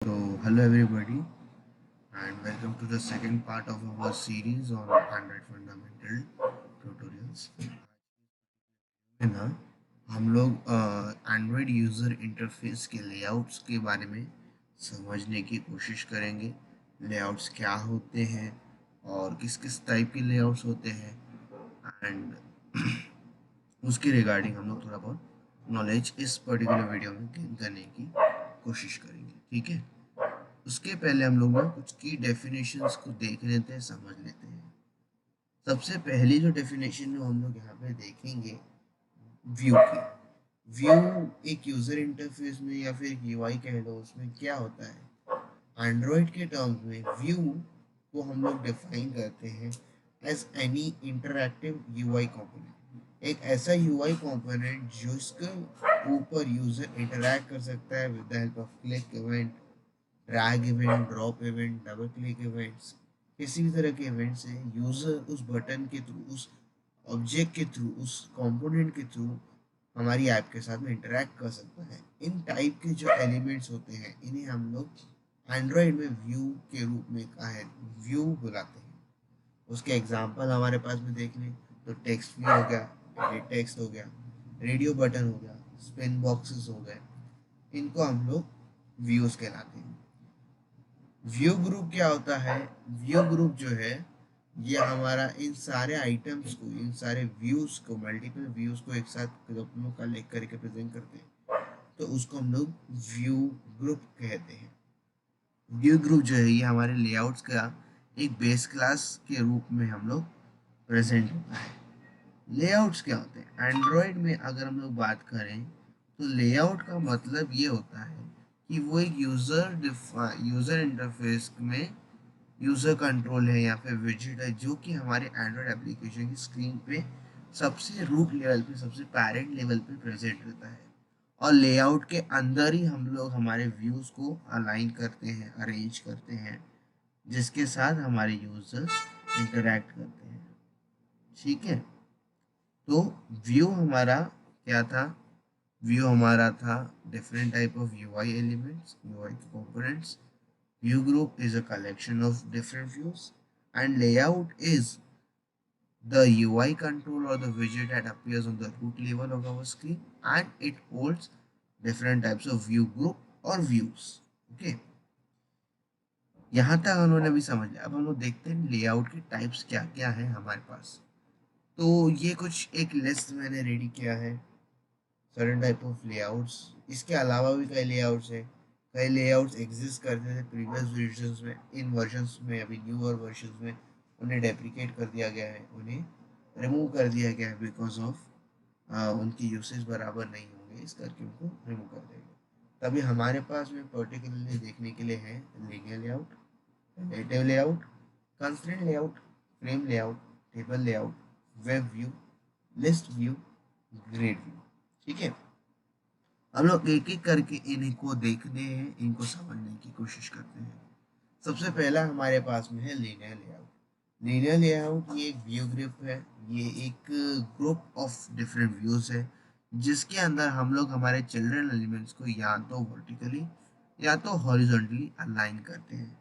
So, hello everybody, and welcome to the second part of our series on Android fundamental tutorials. में ना हम लोग Android user interface के layouts के बारे में समझने की कोशिश करेंगे। लेआउट्स क्या होते हैं और किस किस टाइप के लेआउट्स होते हैं, एंड उसके रिगार्डिंग हम लोग थोड़ा बहुत नॉलेज इस पर्टिकुलर वीडियो में गेन करने की कोशिश करेंगे। ठीक है, उसके पहले हम लोग ना कुछ की डेफिनेशंस को देख लेते हैं, समझ लेते हैं। सबसे पहली जो डेफिनेशन जो हम लोग यहाँ पे देखेंगे व्यू की। व्यू एक यूजर इंटरफेस में या फिर यूआई कह लो, उसमें क्या होता है। एंड्रॉयड के टर्म्स में व्यू को हम लोग डिफाइन करते हैं as any interactive UI component. एक ऐसा यूआई कंपोनेंट जिसके ऊपर यूजर इंटरैक्ट कर सकता है with the help of click event, drag event, drop event, double click events. किसी भी तरह के इवेंट से यूजर उस बटन के थ्रू, उस ऑब्जेक्ट के थ्रू, उस कंपोनेंट के थ्रू हमारी ऐप के साथ में इंटरेक्ट कर सकता है। इन टाइप के जो एलिमेंट्स होते हैं इन्हें हम लोग एंड्रॉयड में व्यू के रूप में कहा व्यू बुलाते हैं। उसके एग्जांपल हमारे पास में देख लें तो टेक्स्ट व्यू हो गया, एडिट टेक्स्ट हो गया, रेडियो बटन हो गया, स्पिन बॉक्सेस हो गए। इनको हम लोग व्यूज कहलाते हैं। व्यू ग्रुप क्या होता है? व्यू ग्रुप जो है ये हमारा इन सारे आइटम्स को, इन सारे व्यूज को, मल्टीपल व्यूज को एक साथ जब हम लोग कलेक्ट करके प्रेजेंट करते हैं तो उसको हम लोग व्यू ग्रुप कहते हैं। व्यू ग्रुप जो है ये हमारे लेआउट्स का एक बेस क्लास के रूप में हम लोग प्रेजेंट होता है। लेआउट्स क्या होते हैं? एंड्रॉयड में अगर हम लोग बात करें तो लेआउट का मतलब ये होता है कि वो एक यूजर इंटरफेस में यूजर कंट्रोल है या फिर विजिट है, जो कि हमारे एंड्रॉयड एप्लीकेशन की स्क्रीन पे सबसे रूट लेवल पे, सबसे पैरेंट लेवल पे प्रेजेंट रहता है। और लेआउट के अंदर ही हम लोग हमारे व्यूज को अलाइन करते हैं, अरेंज करते हैं, जिसके साथ हमारे यूजर्स इंटरेक्ट करते हैं। ठीक है, तो व्यू हमारा क्या था? व्यू हमारा था different type of UI elements, UI components. View group is a collection of different views, and layout is the UI control or the widget that appears on the root level of our screen, and it holds different types of view group or views. Okay, यहाँ तक उन्होंने भी समझ लिया। अब हम लोग देखते हैं लेआउट के टाइप्स क्या क्या है हमारे पास। तो ये कुछ एक लिस्ट मैंने रेडी किया है, सर्टेन टाइप ऑफ लेआउट्स। इसके अलावा भी कई लेआउट्स है। कई लेआउट्स एग्जिस्ट करते थे प्रीवियस वर्जन्स में, इन वर्जन्स में, अभी न्यूअर वर्जन्स में उन्हें डेप्रिकेट कर दिया गया है, उन्हें रिमूव कर दिया गया है बिकॉज ऑफ उनकी यूसेज बराबर नहीं होंगे, इस करके उनको रिमूव कर दिया गया। तभी हमारे पास में पर्टिकुलरली देखने के लिए है linear layout, relative layout, constraint layout, frame layout, table layout, web view, list view, grid view. ठीक है, हम लोग एक एक करके इनको देखते हैं, इनको समझने की कोशिश करते हैं। सबसे पहला हमारे पास में है लीनियर लेआउट। लीनियर लेआउट ये एक व्यू ग्रुप है, ये एक ग्रुप ऑफ डिफरेंट व्यूज है, जिसके अंदर हम लोग हमारे चिल्ड्रन एलिमेंट्स को या तो वर्टिकली या तो हॉरिजॉन्टली अलाइन करते हैं।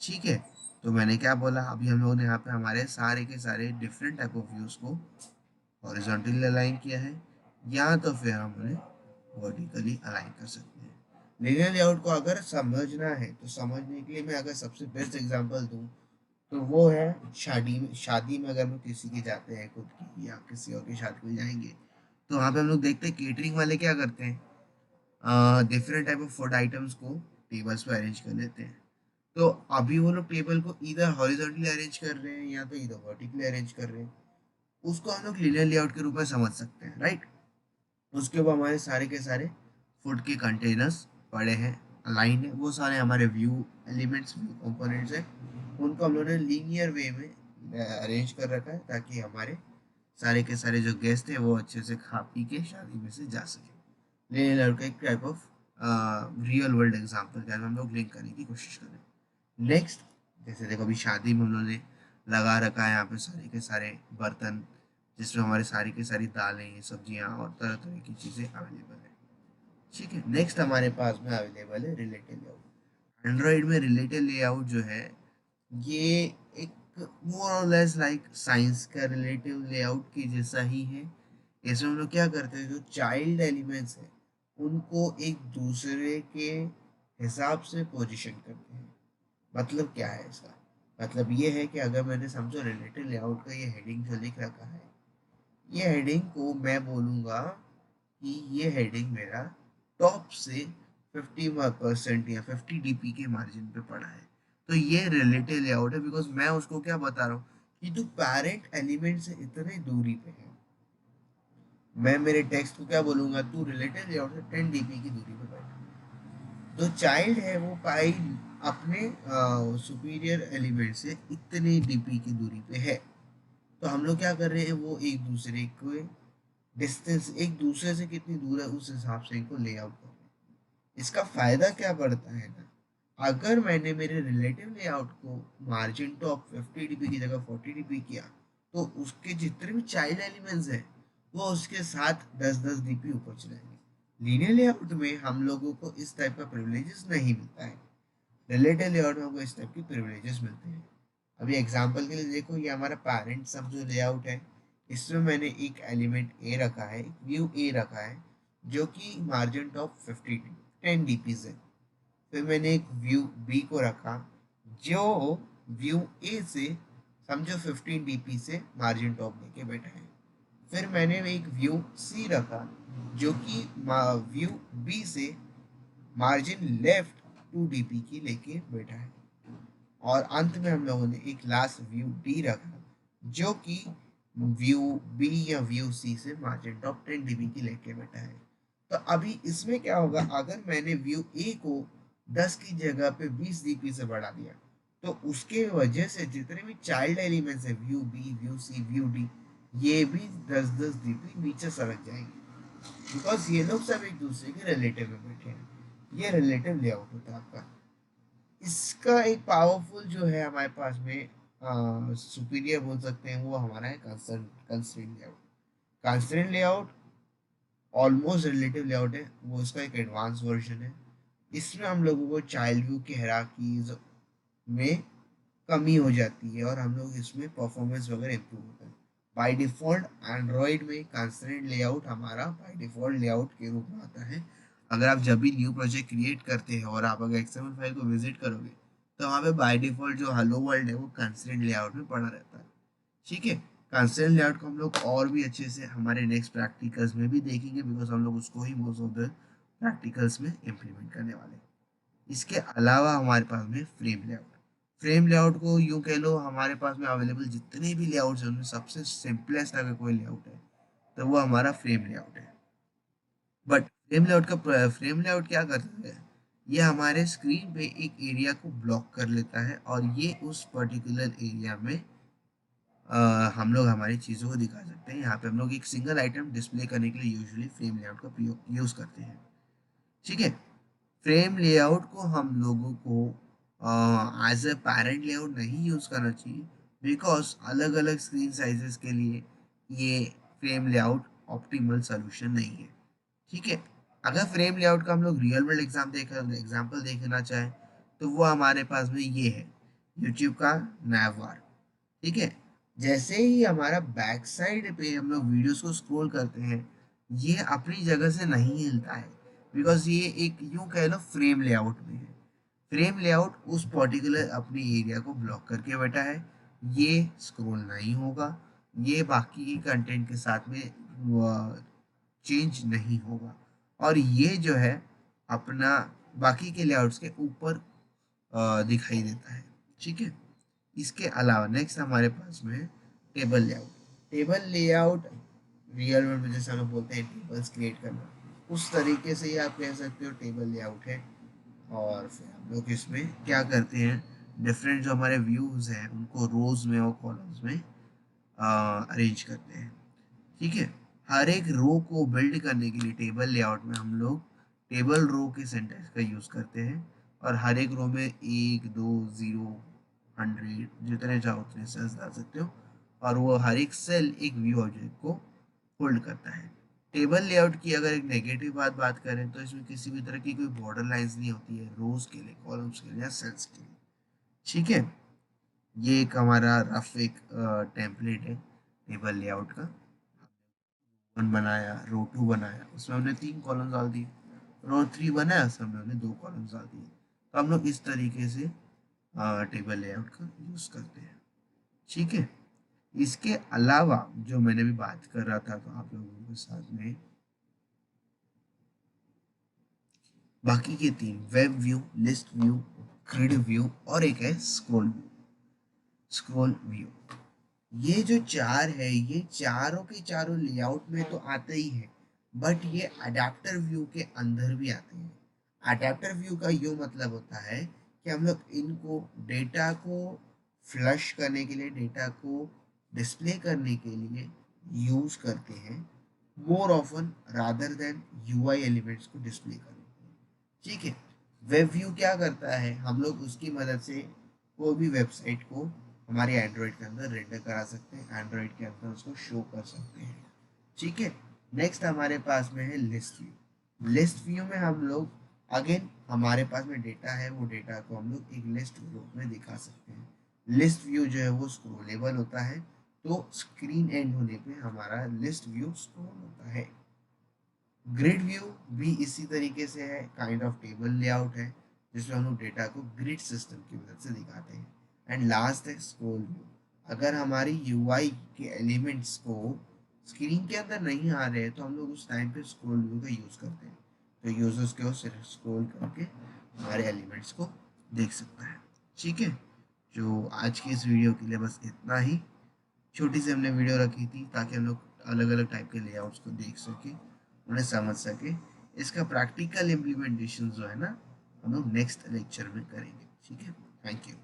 ठीक है, तो मैंने क्या बोला, अभी हम लोगों ने यहाँ पे हमारे सारे के सारे डिफरेंट टाइप ऑफ व्यूज को हॉरिजॉन्टली अलाइन किया है, या तो फिर हम उन्हें वर्टिकली अलाइन कर सकते हैं। लीनियर लेआउट को अगर समझना है तो समझने के लिए मैं अगर सबसे बेस्ट एग्जांपल दूं तो वो है शादी में अगर हम किसी के जाते हैं, खुद की या किसी और की शादी में जाएंगे, तो वहाँ पे हम लोग देखते हैं केटरिंग वाले क्या करते हैं, different type of food items को टेबल्स पे अरेंज कर लेते हैं। तो अभी वो लोग टेबल को इधर हॉरिजॉन्टली अरेंज कर रहे हैं या तो इधर वर्टिकली अरेंज कर रहे हैं, उसको हम लोग लीनियर लेआउट के रूप में समझ सकते हैं, राइट। उसके ऊपर हमारे सारे के सारे फूड के कंटेनर्स पड़े हैं, अलाइन है, वो सारे हमारे व्यू एलिमेंट्स, व्यू कंपोनेंट्स हैं। उनको हम लोगों ने लीनियर वे में अरेंज कर रखा है ताकि हमारे सारे के सारे जो गेस्ट हैं वो अच्छे से खा पी के शादी में से जा सके। लीनियर का एक type of real world example के हम लोग लिंक करने की कोशिश करें। नेक्स्ट, जैसे देखो अभी शादी में हम लोगों ने लगा रखा है यहाँ पे सारे के सारे बर्तन, जिसमें हमारे सारी की सारी दालें, सब्जियाँ और तरह तरह की चीज़ें अवेलेबल है। ठीक है, नेक्स्ट हमारे पास में अवेलेबल है रिलेटिव लेआउट। एंड्रॉइड में रिलेटिव लेआउट जो है ये एक मोर और लेस लाइक साइंस का रिलेटिव लेआउट की जैसा ही है। इसमें हम लोग क्या करते हैं, जो चाइल्ड एलिमेंट्स है उनको एक दूसरे के हिसाब से पोजीशन करते हैं। मतलब क्या है इसका, मतलब ये है कि अगर मैंने समझो रिलेटिव लेआउट का ये हेडिंग जो लिख रखा है, ये हेडिंग को मैं बोलूँगा कि ये हेडिंग मेरा टॉप से 50% या 50 dp के मार्जिन पे पड़ा है, तो ये रिलेटिव लेआउट है। बिकॉज मैं उसको क्या बता रहा हूँ कि तू पेरेंट एलिमेंट से इतने दूरी पे है। मैं मेरे टेक्स्ट को क्या बोलूंगा, तू रिलेटिव लेआउट से 10 dp की दूरी पे बैठा। जो चाइल्ड है वो पाई अपने सुपीरियर एलिमेंट से इतने डीपी की दूरी पे है। तो हम लोग क्या कर रहे हैं, वो एक दूसरे को डिस्टेंस, एक दूसरे से कितनी दूर है उस हिसाब से इनको लेआउट कर रहे हैं। इसका फायदा क्या पड़ता है ना, अगर मैंने मेरे रिलेटिव लेआउट को मार्जिन टॉप 50 dp की जगह 40 dp किया, तो उसके जितने भी चाइल्ड एलिमेंट्स हैं वो उसके साथ 10-10 dp ऊपर चलेंगे। लीनियर लेआउट में हम लोगों को इस टाइप का प्रिविलेजेस नहीं मिलता है, रिलेटिव लेआउट में हमको इस टाइप की प्रिविलेजेस मिलते हैं। अभी एग्जांपल के लिए देखो, ये हमारा पेरेंट सब जो लेआउट है, इसमें मैंने एक एलिमेंट ए रखा है, व्यू ए रखा है, जो कि मार्जिन टॉप 10 dp है। फिर मैंने एक व्यू बी को रखा जो व्यू ए से समझो 15 dp से मार्जिन टॉप लेके बैठा है। फिर मैंने एक व्यू सी रखा जो कि व्यू बी से मार्जिन लेफ्ट 2 dp की लेके बैठा है। और अंत में हम लोगों ने एक लास्ट व्यू डी रखा जो कि व्यू बी या व्यू सी से मार्जिन टॉप 10 dp की लेके बैठा है। तो अभी इसमें क्या होगा, अगर मैंने व्यू ए को 10 की जगह पे 20 dp से बढ़ा दिया, तो उसके वजह से जितने भी चाइल्ड एलिमेंट्स है, व्यू बी, व्यू सी, व्यू डी, ये भी 10-10 dp नीचे सरक जाएंगे। बिकॉज ये लोग सब एक दूसरे के रिलेटिव में बैठे हैं। ये रिलेटिव लेआउट होता है आपका। इसका एक पावरफुल जो है हमारे पास में सुपीरियर बोल सकते हैं, वो हमारा है constraint layout. Constraint layout almost relative layout है, वो इसका एक एडवांस वर्जन है। इसमें हम लोगों को चाइल्ड व्यू की हायरार्कीज में कमी हो जाती है और हम लोग इसमें परफॉर्मेंस वगैरह इम्प्रूव होता है। बाय डिफ़ॉल्ट एंड्रॉयड में कंस्ट्रेंट लेआउट हमारा बाय डिफ़ॉल्ट लेआउट के रूप में आता है। अगर आप जब भी न्यू प्रोजेक्ट क्रिएट करते हैं और आप अगर एक्सएमएल फाइल को विजिट करोगे, तो वहाँ पे बाय डिफ़ॉल्ट जो हेलो वर्ल्ड है वो कंस्ट्रेंट लेआउट में पड़ा रहता है। ठीक है, कंस्ट्रेंट लेआउट को हम लोग और भी अच्छे से हमारे नेक्स्ट प्रैक्टिकल्स में भी देखेंगे, बिकॉज हम लोग उसको ही मोस्ट ऑफ द प्रैक्टिकल्स में इम्प्लीमेंट करने वाले हैं। इसके अलावा हमारे पास में फ्रेम लेआउट। फ्रेम लेआउट को यूँ कह लो, हमारे पास में अवेलेबल जितने भी लेआउट्स हैं उनमें सबसे सिंपलेस्ट अगर कोई लेआउट है तो वो हमारा फ्रेम लेआउट है। बट फ्रेम लेआउट क्या करता है, ये हमारे स्क्रीन पे एक एरिया को ब्लॉक कर लेता है और ये उस पर्टिकुलर एरिया में हम लोग हमारी चीज़ों को दिखा सकते हैं। यहाँ पे हम लोग एक सिंगल आइटम डिस्प्ले करने के लिए यूजुअली फ्रेम लेआउट का यूज़ करते हैं। ठीक है, फ्रेम लेआउट को हम लोगों को एज ए पैरेंट लेआउट नहीं यूज़ करना चाहिए, बिकॉज अलग अलग स्क्रीन साइजेस के लिए ये फ्रेम लेआउट ऑप्टिमल सोल्यूशन नहीं है। ठीक है, अगर फ्रेम लेआउट का हम लोग रियल वर्ल्ड एग्जाम्पल देखना चाहें, तो वो हमारे पास में ये है, यूट्यूब का नैवबार। ठीक है, जैसे ही हमारा बैक साइड पे हम लोग वीडियोस को स्क्रॉल करते हैं, ये अपनी जगह से नहीं हिलता है, बिकॉज ये एक यूं कह लो फ्रेम लेआउट में है। फ्रेम लेआउट उस पर्टिकुलर अपनी एरिया को ब्लॉक करके बैठा है, ये स्क्रॉल नहीं होगा, ये बाकी के कंटेंट के साथ में चेंज नहीं होगा, और ये जो है अपना बाकी के लेआउट्स के ऊपर दिखाई देता है। ठीक है, इसके अलावा नेक्स्ट हमारे पास में है table layout. Table layout real world में जैसे हम लोग बोलते हैं टेबल्स क्रिएट करना, उस तरीके से ही आप कह सकते हो टेबल लेआउट है। और फिर हम लोग इसमें क्या करते हैं, डिफरेंट जो हमारे व्यूज़ हैं उनको रोज में और कॉलम्स में अरेंज करते हैं। ठीक है, हर एक रो को बिल्ड करने के लिए टेबल लेआउट में हम लोग टेबल रो के सिंटैक्स का यूज़ करते हैं, और हर एक रो में 1, 2, 0, 100 जितने चाहो उतने सेल्स डाल सकते हो, और वो हर एक सेल एक व्यू ऑब्जेक्ट को होल्ड करता है। टेबल लेआउट की अगर एक नेगेटिव बात करें तो इसमें किसी भी तरह की कोई बॉर्डर लाइंस नहीं होती है रोज के लिए, कॉलम्स के लिए या सेल्स के लिए। ठीक है, ये एक हमारा रफ एक टेम्पलेट है टेबल लेआउट का। वन बनाया, रो 2 बनाया, उसमें हमने 3 कॉलम डाल दिए। रो 3 बनाया, उसमें हमने 2 कॉलम डाल दिए। तो हम लोग इस तरीके से टेबल लेआउट का यूज करते हैं। ठीक है, इसके अलावा जो मैंने भी बात कर रहा था तो आप लोगों के साथ में, बाकी के 3 web view, list view, grid view और एक है स्क्रॉल व्यू। स्क्रॉल व्यू, ये जो 4 है ये चारों के चारों लेआउट में तो आते ही है, बट ये अडेप्टर व्यू के अंदर भी आते हैं। अडेप्टर व्यू का यो मतलब होता है कि हम लोग इनको डेटा को फ्लश करने के लिए, डेटा को डिस्प्ले करने के लिए यूज करते हैं, more often rather than UI elements को डिस्प्ले करने के लिए। ठीक है, वेब व्यू क्या करता है, हम लोग उसकी मदद से कोई भी वेबसाइट को हमारे एंड्रॉइड के अंदर रेंडर करा सकते हैं, एंड्रॉइड के अंदर उसको शो कर सकते हैं। ठीक है, नेक्स्ट हमारे पास में है लिस्ट व्यू। लिस्ट व्यू में हम लोग अगेन हमारे पास में डेटा है, वो डेटा को हम लोग एक लिस्ट रूप में दिखा सकते हैं। लिस्ट व्यू जो है वो स्क्रोलेबल होता है, तो स्क्रीन एंड होने पे हमारा लिस्ट व्यू स्क्रोल होता है। ग्रिड व्यू भी इसी तरीके से है, काइंड ऑफ टेबल लेआउट है जिसमें हम लोग डेटा को ग्रिड सिस्टम की मदद से दिखाते हैं। एंड लास्ट है स्क्रॉल व्यू। अगर हमारी यूआई के एलिमेंट्स को स्क्रीन के अंदर नहीं आ रहे हैं तो हम लोग उस टाइम पे स्क्रॉल व्यू का यूज करते हैं, तो यूजर्स को सिर्फ स्क्रॉल करके हमारे एलिमेंट्स को देख सकता है। ठीक है, जो आज की इस वीडियो के लिए बस इतना ही। छोटी सी हमने वीडियो रखी थी ताकि हम लोग अलग अलग टाइप के लेआउट्स को देख सके, उन्हें समझ सके। इसका प्रैक्टिकल इम्प्लीमेंटेशन जो है ना, हम लोग नेक्स्ट लेक्चर में करेंगे। ठीक है, थैंक यू।